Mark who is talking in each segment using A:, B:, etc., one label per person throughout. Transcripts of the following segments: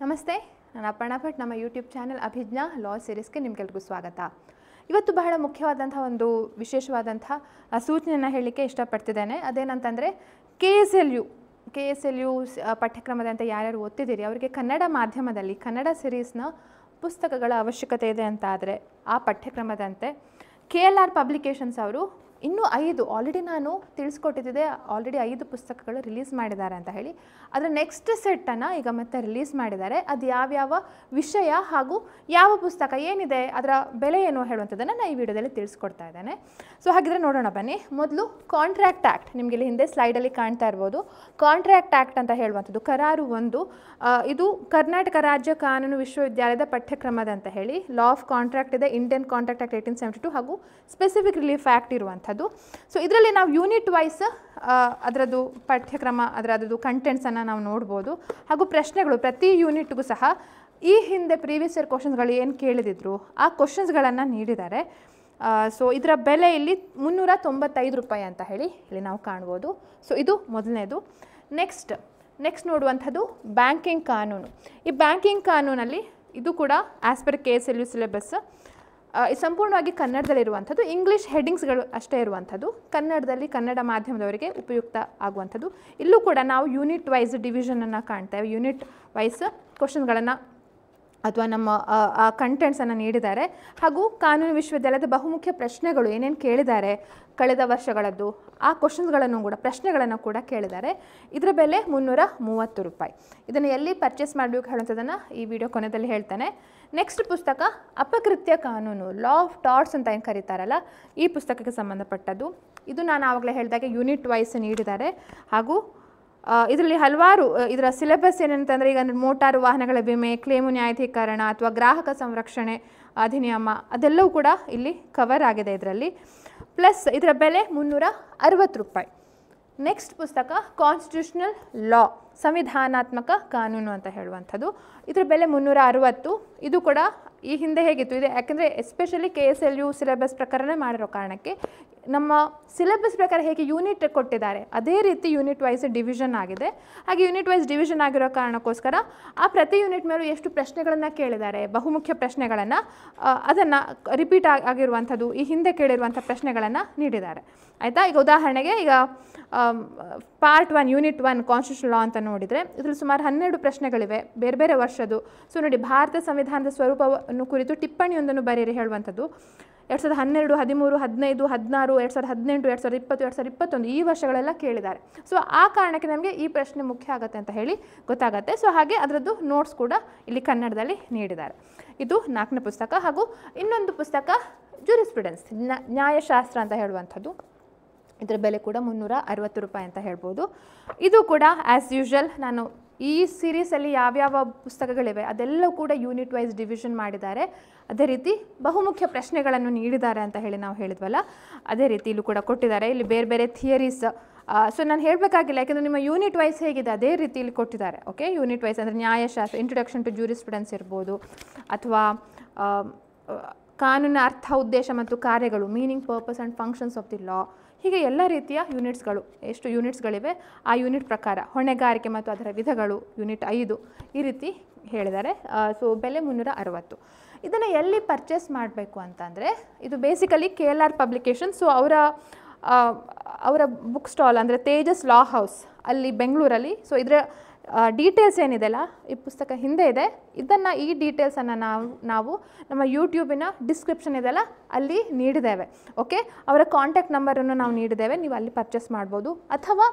A: ನಮಸ್ತೆ, ನಾನು ಅಪರ್ಣಾ ಭಟ್. ನಮ್ಮ ಯೂಟ್ಯೂಬ್ ಚಾನಲ್ ಅಭಿಜ್ಞಾ ಲಾ ಸೀರೀಸ್ಗೆ ನಿಮಗೆಲ್ರಿಗೂ ಸ್ವಾಗತ. ಇವತ್ತು ಬಹಳ ಮುಖ್ಯವಾದಂಥ ಒಂದು ವಿಶೇಷವಾದಂಥ ಸೂಚನೆಯನ್ನು ಹೇಳಲಿಕ್ಕೆ ಇಷ್ಟಪಡ್ತಿದ್ದೇನೆ. ಅದೇನಂತಂದರೆ ಕೆ ಎಸ್ ಎಲ್ ಯು ಪಠ್ಯಕ್ರಮದಂತೆ ಯಾರ್ಯಾರು ಓದ್ತಿದ್ದೀರಿ ಅವರಿಗೆ ಕನ್ನಡ ಮಾಧ್ಯಮದಲ್ಲಿ ಕನ್ನಡ ಸೀರೀಸ್ನ ಪುಸ್ತಕಗಳ ಅವಶ್ಯಕತೆ ಇದೆ ಅಂತ ಆದರೆ ಆ ಪಠ್ಯಕ್ರಮದಂತೆ KLR ಪಬ್ಲಿಕೇಶನ್ಸ್ ಅವರು ಇನ್ನೂ 5 ಆಲ್ರೆಡಿ ನಾನು ತಿಳಿಸ್ಕೊಟ್ಟಿದ್ದೆ, ಆಲ್ರೆಡಿ 5 ಪುಸ್ತಕಗಳು ರಿಲೀಸ್ ಮಾಡಿದ್ದಾರೆ ಅಂತ ಹೇಳಿ. ಅದರ ನೆಕ್ಸ್ಟ್ ಸೆಟ್ಟನ್ನು ಈಗ ಮತ್ತೆ ರಿಲೀಸ್ ಮಾಡಿದ್ದಾರೆ. ಅದು ಯಾವ್ಯಾವ ವಿಷಯ ಹಾಗೂ ಯಾವ ಪುಸ್ತಕ ಏನಿದೆ ಅದರ ಬೆಲೆ ಏನು ಹೇಳುವಂಥದ್ದನ್ನು ನಾನು ಈ ವಿಡಿಯೋದಲ್ಲಿ ತಿಳಿಸ್ಕೊಡ್ತಾ ಇದ್ದೇನೆ. ಸೊ ಹಾಗಿದ್ರೆ ನೋಡೋಣ ಬನ್ನಿ. ಮೊದಲು ಕಾಂಟ್ರಾಕ್ಟ್ ಆ್ಯಕ್ಟ್, ನಿಮಗೆ ಇಲ್ಲಿ ಹಿಂದೆ ಸ್ಲೈಡಲ್ಲಿ ಕಾಣ್ತಾ ಇರ್ಬೋದು. ಕಾಂಟ್ರಾಕ್ಟ್ ಆ್ಯಕ್ಟ್ ಅಂತ ಹೇಳುವಂಥದ್ದು ಕರಾರು 1. ಇದು ಕರ್ನಾಟಕ ರಾಜ್ಯ ಕಾನೂನು ವಿಶ್ವವಿದ್ಯಾಲಯದ ಪಠ್ಯಕ್ರಮದ ಅಂತ ಹೇಳಿ. ಲಾ ಆಫ್ ಕಾಂಟ್ರಾಕ್ಟ್ ಇದೆ, ಇಂಡಿಯನ್ ಕಾಂಟ್ರಾಕ್ಟ್ ಆ್ಯಕ್ಟ್ 1872 ಹಾಗೂ ಸ್ಪೆಸಿಫಿಕ್ ರಿಲೀಫ್ ಆ್ಯಕ್ಟ್ ಇರುವಂಥದ್ದು. ಸೊ ಇದರಲ್ಲಿ ನಾವು ಯೂನಿಟ್ ವೈಸ್ ಅದರದ್ದು ಪಠ್ಯಕ್ರಮ ಅದರದ್ದು ಕಂಟೆಂಟ್ಸನ್ನು ನಾವು ನೋಡ್ಬೋದು. ಹಾಗೂ ಪ್ರಶ್ನೆಗಳು ಪ್ರತಿ ಯೂನಿಟ್ಗೂ ಸಹ ಈ ಹಿಂದೆ ಪ್ರೀವಿಯಸ್ ಇಯರ್ ಕ್ವಶನ್ಸ್ಗಳು ಏನು ಕೇಳಿದಿದ್ರು ಆ ಕ್ವಶನ್ಸ್ಗಳನ್ನು ನೀಡಿದ್ದಾರೆ. ಸೊ ಇದರ ಬೆಲೆ ಇಲ್ಲಿ 395 ರೂಪಾಯಿ ಅಂತ ಹೇಳಿ ಇಲ್ಲಿ ನಾವು ಕಾಣ್ಬೋದು. ಸೊ ಇದು ಮೊದಲನೇದು. ನೆಕ್ಸ್ಟ್ ನೋಡುವಂಥದ್ದು ಬ್ಯಾಂಕಿಂಗ್ ಕಾನೂನು. ಈ ಬ್ಯಾಂಕಿಂಗ್ ಕಾನೂನಲ್ಲಿ ಇದು ಕೂಡ ಆ್ಯಸ್ ಪರ್ KSLU ಸಿಲೆಬಸ್ ಸಂಪೂರ್ಣವಾಗಿ ಕನ್ನಡದಲ್ಲಿರುವಂಥದ್ದು. ಇಂಗ್ಲೀಷ್ ಹೆಡ್ಡಿಂಗ್ಸ್ಗಳು ಅಷ್ಟೇ ಇರುವಂಥದ್ದು. ಕನ್ನಡದಲ್ಲಿ ಕನ್ನಡ ಮಾಧ್ಯಮದವರಿಗೆ ಉಪಯುಕ್ತ ಆಗುವಂಥದ್ದು. ಇಲ್ಲೂ ಕೂಡ ನಾವು ಯೂನಿಟ್ ವೈಸ್ ಡಿವಿಷನನ್ನು ಕಾಣ್ತೇವೆ. ಯೂನಿಟ್ ವೈಸ್ ಕ್ವಶನ್ಗಳನ್ನು ಅಥವಾ ನಮ್ಮ ಆ ಕಂಟೆಂಟ್ಸನ್ನು ನೀಡಿದ್ದಾರೆ. ಹಾಗೂ ಕಾನೂನು ವಿಶ್ವವಿದ್ಯಾಲಯದ ಬಹುಮುಖ್ಯ ಪ್ರಶ್ನೆಗಳು ಏನೇನು ಕೇಳಿದ್ದಾರೆ ಕಳೆದ ವರ್ಷಗಳದ್ದು ಆ ಕ್ವಶನ್ಸ್ಗಳನ್ನು ಕೂಡ ಪ್ರಶ್ನೆಗಳನ್ನು ಕೂಡ ಕೇಳಿದ್ದಾರೆ. ಇದರ ಬೆಲೆ 330 ರೂಪಾಯಿ. ಇದನ್ನು ಎಲ್ಲಿ ಪರ್ಚೇಸ್ ಮಾಡಬೇಕು ಹೇಳುವಂಥದ್ದನ್ನು ಈ ವಿಡಿಯೋ ಕೊನೆಯಲ್ಲಿ ಹೇಳ್ತಾನೆ. ನೆಕ್ಸ್ಟ್ ಪುಸ್ತಕ ಅಪಕೃತ್ಯ ಕಾನೂನು, ಲಾ ಆಫ್ ಟಾರ್ಟ್ಸ್ ಅಂತ ಏನು ಕರೀತಾರಲ್ಲ, ಈ ಪುಸ್ತಕಕ್ಕೆ ಸಂಬಂಧಪಟ್ಟದ್ದು. ಇದು ನಾನು ಆವಾಗಲೇ ಹೇಳಿದಾಗೆ ಯೂನಿಟ್ ವೈಸ್ ನೀಡಿದ್ದಾರೆ. ಹಾಗೂ ಇದರಲ್ಲಿ ಹಲವಾರು ಇದರ ಸಿಲೆಬಸ್ ಏನಂತಂದರೆ ಈಗ ಮೋಟಾರು ವಾಹನಗಳ ವಿಮೆ, ಕ್ಲೇಮು ನ್ಯಾಯಾಧೀಕರಣ ಅಥವಾ ಗ್ರಾಹಕ ಸಂರಕ್ಷಣೆ ಅಧಿನಿಯಮ ಅದೆಲ್ಲವೂ ಕೂಡ ಇಲ್ಲಿ ಕವರ್ ಆಗಿದೆ ಇದರಲ್ಲಿ. ಪ್ಲಸ್ ಇದರ ಬೆಲೆ 360 ರೂಪಾಯಿ. ನೆಕ್ಸ್ಟ್ ಪುಸ್ತಕ ಕಾನ್ಸ್ಟಿಟ್ಯೂಷನಲ್ ಲಾ, ಸಂವಿಧಾನಾತ್ಮಕ ಕಾನೂನು ಅಂತ ಹೇಳುವಂಥದ್ದು. ಇದರ ಬೆಲೆ 360. ಇದು ಕೂಡ ಈ ಹಿಂದೆ ಹೇಗಿತ್ತು ಇದೆ, ಯಾಕೆಂದರೆ ಎಸ್ಪೆಷಲಿ KSLU ಸಿಲೆಬಸ್ ಪ್ರಕಾರನೇ ಮಾಡಿರೋ ಕಾರಣಕ್ಕೆ ನಮ್ಮ ಸಿಲೆಬಸ್ ಪ್ರಕಾರ ಹೇಗೆ ಯೂನಿಟ್ ಕೊಟ್ಟಿದ್ದಾರೆ ಅದೇ ರೀತಿ ಯೂನಿಟ್ ವೈಸ್ ಡಿವಿಷನ್ ಆಗಿದೆ. ಹಾಗೆ ಯೂನಿಟ್ ವೈಸ್ ಡಿವಿಷನ್ ಆಗಿರೋ ಕಾರಣಕ್ಕೋಸ್ಕರ ಆ ಪ್ರತಿ ಯೂನಿಟ್ ಮೇಲೂ ಎಷ್ಟು ಪ್ರಶ್ನೆಗಳನ್ನು ಕೇಳಿದ್ದಾರೆ, ಬಹುಮುಖ್ಯ ಪ್ರಶ್ನೆಗಳನ್ನು ಅದನ್ನು ರಿಪೀಟ್ ಆಗಿರುವಂಥದ್ದು ಈ ಹಿಂದೆ ಕೇಳಿರುವಂಥ ಪ್ರಶ್ನೆಗಳನ್ನು ನೀಡಿದ್ದಾರೆ. ಆಯಿತಾ. ಈಗ ಉದಾಹರಣೆಗೆ ಈಗ ಪಾರ್ಟ್ 1 ಯೂನಿಟ್ 1 ಕಾನ್ಸ್ಟಿಟ್ಯೂಷನ್ ಲಾ ಅಂತ ನೋಡಿದರೆ ಇದರಲ್ಲಿ ಸುಮಾರು 12 ಪ್ರಶ್ನೆಗಳಿವೆ ಬೇರೆ ಬೇರೆ ವರ್ಷದ್ದು. ಸೊ ನೋಡಿ, ಭಾರತ ಸಂವಿಧಾನದ ಸ್ವರೂಪವನ್ನು ಕುರಿತು ಟಿಪ್ಪಣಿಯೊಂದನ್ನು ಬರೆಯಿರಿ ಹೇಳುವಂಥದ್ದು 2012, 13, 15, 16, 2018, 2020, 2021 ಈ ವರ್ಷಗಳೆಲ್ಲ ಕೇಳಿದ್ದಾರೆ. ಸೊ ಆ ಕಾರಣಕ್ಕೆ ನಮಗೆ ಈ ಪ್ರಶ್ನೆ ಮುಖ್ಯ ಆಗುತ್ತೆ ಅಂತ ಹೇಳಿ ಗೊತ್ತಾಗುತ್ತೆ. ಸೊ ಹಾಗೆ ಅದರದ್ದು ನೋಟ್ಸ್ ಕೂಡ ಇಲ್ಲಿ ಕನ್ನಡದಲ್ಲಿ ನೀಡಿದ್ದಾರೆ. ಇದು 4ನೇ ಪುಸ್ತಕ. ಹಾಗೂ ಇನ್ನೊಂದು ಪುಸ್ತಕ ಜೂರಿಸ್ಪ್ರುಡೆನ್ಸ್, ನ್ಯಾಯಶಾಸ್ತ್ರ ಅಂತ ಹೇಳುವಂಥದ್ದು. ಇದರ ಬೆಲೆ ಕೂಡ 360 ರೂಪಾಯಿ ಅಂತ ಹೇಳ್ಬೋದು. ಇದು ಕೂಡ ಆ್ಯಸ್ ಯೂಶ್ವಲ್ ನಾನು ಈ ಸೀರೀಸಲ್ಲಿ ಯಾವ್ಯಾವ ಪುಸ್ತಕಗಳಿವೆ ಅದೆಲ್ಲವೂ ಕೂಡ ಯೂನಿಟ್ ವೈಸ್ ಡಿವಿಷನ್ ಮಾಡಿದ್ದಾರೆ. ಅದೇ ರೀತಿ ಬಹುಮುಖ್ಯ ಪ್ರಶ್ನೆಗಳನ್ನು ನೀಡಿದ್ದಾರೆ ಅಂತ ಹೇಳಿ ನಾವು ಹೇಳಿದ್ವಲ್ಲ, ಅದೇ ರೀತಿ ಇಲ್ಲೂ ಕೂಡ ಕೊಟ್ಟಿದ್ದಾರೆ. ಇಲ್ಲಿ ಬೇರೆ ಬೇರೆ ಥಿಯರೀಸ್. ಸೊ ನಾನು ಹೇಳಬೇಕಾಗಿಲ್ಲ, ಯಾಕೆಂದರೆ ನಿಮ್ಮ ಯೂನಿಟ್ ವೈಸ್ ಹೇಗಿದೆ ಅದೇ ರೀತಿ ಇಲ್ಲಿ ಕೊಟ್ಟಿದ್ದಾರೆ. ಓಕೆ, ಯೂನಿಟ್ ವೈಸ್ ಅಂದರೆ ನ್ಯಾಯಶಾಸ್ತ್ರ, ಇಂಟ್ರೊಡಕ್ಷನ್ ಟು ಜೂರಿಸ್ಪ್ರುಡೆನ್ಸ್ ಇರ್ಬೋದು, ಅಥವಾ ಕಾನೂನಿನ ಅರ್ಥ, ಉದ್ದೇಶ ಮತ್ತು ಕಾರ್ಯಗಳು, meaning, purpose and functions of the law, ಹೀಗೆ ಎಲ್ಲ ರೀತಿಯ ಯೂನಿಟ್ಸ್ಗಳು, ಎಷ್ಟು ಯೂನಿಟ್ಸ್ಗಳಿವೆ ಆ ಯೂನಿಟ್ ಪ್ರಕಾರ, ಹೊಣೆಗಾರಿಕೆ ಮತ್ತು ಅದರ ವಿಧಗಳು ಯೂನಿಟ್ 5 ಈ ರೀತಿ ಹೇಳಿದ್ದಾರೆ. ಸೊ ಬೆಲೆ 360. ಇದನ್ನು ಎಲ್ಲಿ ಪರ್ಚೇಸ್ ಮಾಡಬೇಕು ಅಂತಂದರೆ ಇದು ಬೇಸಿಕಲಿ KLR ಪಬ್ಲಿಕೇಶನ್. ಸೊ ಅವರ ಬುಕ್ ಸ್ಟಾಲ್ ಅಂದರೆ ತೇಜಸ್ ಲಾ ಹೌಸ್ ಅಲ್ಲಿ ಬೆಂಗಳೂರಲ್ಲಿ. ಸೊ ಇದರ ಡೀಟೇಲ್ಸ್ ಏನಿದೆಲ್ಲ ಈ ಪುಸ್ತಕ ಹಿಂದೆ ಇದೆ. ಈ ಡೀಟೇಲ್ಸನ್ನು ನಾವು ನಮ್ಮ ಯೂಟ್ಯೂಬಿನ ಡಿಸ್ಕ್ರಿಪ್ಷನ್ ಇದೆಲ್ಲ ಅಲ್ಲಿ ನೀಡಿದ್ದೇವೆ. ಓಕೆ, ಅವರ ಕಾಂಟ್ಯಾಕ್ಟ್ ನಂಬರನ್ನು ನಾವು ನೀಡಿದ್ದೇವೆ, ನೀವು ಅಲ್ಲಿ ಪರ್ಚೇಸ್ ಮಾಡ್ಬೋದು. ಅಥವಾ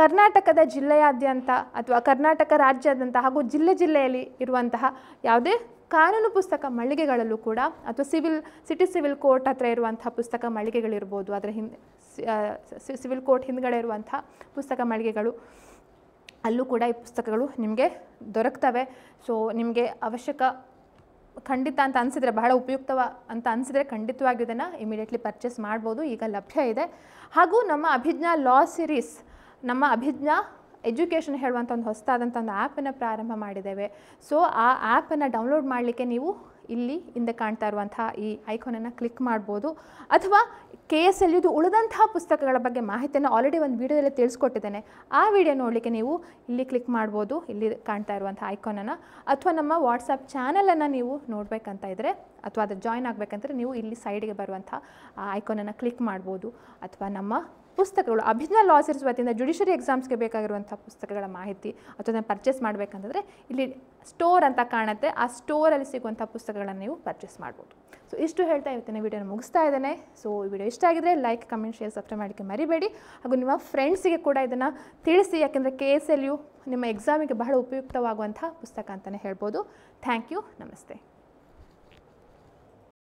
A: ಕರ್ನಾಟಕದ ಜಿಲ್ಲೆಯಾದ್ಯಂತ ಅಥವಾ ಕರ್ನಾಟಕ ರಾಜ್ಯಾದ್ಯಂತ ಹಾಗೂ ಜಿಲ್ಲೆಯಲ್ಲಿ ಇರುವಂತಹ ಯಾವುದೇ ಕಾನೂನು ಪುಸ್ತಕ ಮಳಿಗೆಗಳಲ್ಲೂ ಕೂಡ, ಅಥವಾ ಸಿಟಿ ಸಿವಿಲ್ ಕೋರ್ಟ್ ಹತ್ರ ಇರುವಂಥ ಪುಸ್ತಕ ಮಳಿಗೆಗಳಿರ್ಬೋದು, ಅದರ ಹಿಂದೆ ಸಿವಿಲ್ ಕೋರ್ಟ್ ಹಿಂದ್ಗಡೆ ಇರುವಂಥ ಪುಸ್ತಕ ಮಳಿಗೆಗಳು, ಅಲ್ಲೂ ಕೂಡ ಈ ಪುಸ್ತಕಗಳು ನಿಮಗೆ ದೊರಕ್ತವೆ. ಸೊ ನಿಮಗೆ ಅವಶ್ಯಕ ಖಂಡಿತ ಅಂತ ಅನಿಸಿದರೆ, ಬಹಳ ಉಪಯುಕ್ತವ ಅಂತ ಅನಿಸಿದರೆ ಖಂಡಿತವಾಗಿ ಇದನ್ನು ಇಮಿಡಿಯೇಟ್ಲಿ ಪರ್ಚೇಸ್ ಮಾಡ್ಬೋದು. ಈಗ ಲಭ್ಯ ಇದೆ. ಹಾಗೂ ನಮ್ಮ ಅಭಿಜ್ಞಾ ಲಾ ಸೀರೀಸ್, ನಮ್ಮ ಅಭಿಜ್ಞಾ ಎಜುಕೇಷನ್ ಹೇಳುವಂಥ ಒಂದು ಹೊಸದಾದಂಥ ಒಂದು ಆ್ಯಪನ್ನು ಪ್ರಾರಂಭ ಮಾಡಿದ್ದೇವೆ. ಸೊ ಆ ಆ್ಯಪನ್ನು ಡೌನ್ಲೋಡ್ ಮಾಡಲಿಕ್ಕೆ ನೀವು ಇಲ್ಲಿ ಹಿಂದೆ ಕಾಣ್ತಾ ಇರುವಂಥ ಈ ಐಕಾನನ್ನು ಕ್ಲಿಕ್ ಮಾಡ್ಬೋದು. ಅಥವಾ KSLUದು ಉಳಿದಂತಹ ಪುಸ್ತಕಗಳ ಬಗ್ಗೆ ಮಾಹಿತಿಯನ್ನು ಆಲ್ರೆಡಿ ಒಂದು ವಿಡಿಯೋದಲ್ಲಿ ತಿಳಿಸ್ಕೊಟ್ಟಿದ್ದೇನೆ. ಆ ವಿಡಿಯೋ ನೋಡಲಿಕ್ಕೆ ನೀವು ಇಲ್ಲಿ ಕ್ಲಿಕ್ ಮಾಡ್ಬೋದು, ಇಲ್ಲಿ ಕಾಣ್ತಾ ಇರುವಂಥ ಐಕಾನನ್ನು, ಅಥವಾ ನಮ್ಮ ವಾಟ್ಸಪ್ ಚಾನಲನ್ನು ನೀವು ನೋಡಬೇಕಂತ ಇದ್ದರೆ ಅಥವಾ ಅದು ಜಾಯ್ನ್ ಆಗಬೇಕಂದ್ರೆ ನೀವು ಇಲ್ಲಿ ಸೈಡಿಗೆ ಬರುವಂಥ ಆ ಐಕಾನನ್ನು ಕ್ಲಿಕ್ ಮಾಡ್ಬೋದು. ಅಥವಾ ನಮ್ಮ ಪುಸ್ತಕಗಳು ಅಭಿಜ್ಞಾ ಲಾ ಸೀರೀಸ್ ವತಿಯಿಂದ ಜುಡಿಷರಿ ಎಕ್ಸಾಮ್ಸ್ಗೆ ಬೇಕಾಗಿರುವಂಥ ಪುಸ್ತಕಗಳ ಮಾಹಿತಿ ಅಥವಾ ಅದನ್ನು ಪರ್ಚೇಸ್ ಮಾಡಬೇಕಂತಂದರೆ ಇಲ್ಲಿ ಸ್ಟೋರ್ ಅಂತ ಕಾಣುತ್ತೆ, ಆ ಸ್ಟೋರಲ್ಲಿ ಸಿಗುವಂಥ ಪುಸ್ತಕಗಳನ್ನು ನೀವು ಪರ್ಚೇಸ್ ಮಾಡ್ಬೋದು. ಸೊ ಇಷ್ಟು ಹೇಳ್ತಾ ಇವತ್ತಿನ ವಿಡಿಯೋನ ಮುಗಿಸ್ತಾ ಇದ್ದೇನೆ. ಸೊ ಈ ವಿಡಿಯೋ ಇಷ್ಟ ಆಗಿದ್ರೆ ಲೈಕ್, ಕಮೆಂಟ್, ಶೇರ್, ಸಬ್ಸ್ಕ್ರೈಬ್ ಮಾಡೋಕ್ಕೆ ಮರಿಬೇಡಿ. ಹಾಗೂ ನಿಮ್ಮ ಫ್ರೆಂಡ್ಸಿಗೆ ಕೂಡ ಇದನ್ನು ತಿಳಿಸಿ, ಯಾಕೆಂದರೆ KSLU ನಿಮ್ಮ ಎಕ್ಸಾಮಿಗೆ ಬಹಳ ಉಪಯುಕ್ತವಾಗುವಂಥ ಪುಸ್ತಕ ಅಂತಲೇ ಹೇಳ್ಬೋದು. Thank you. ನಮಸ್ತೆ.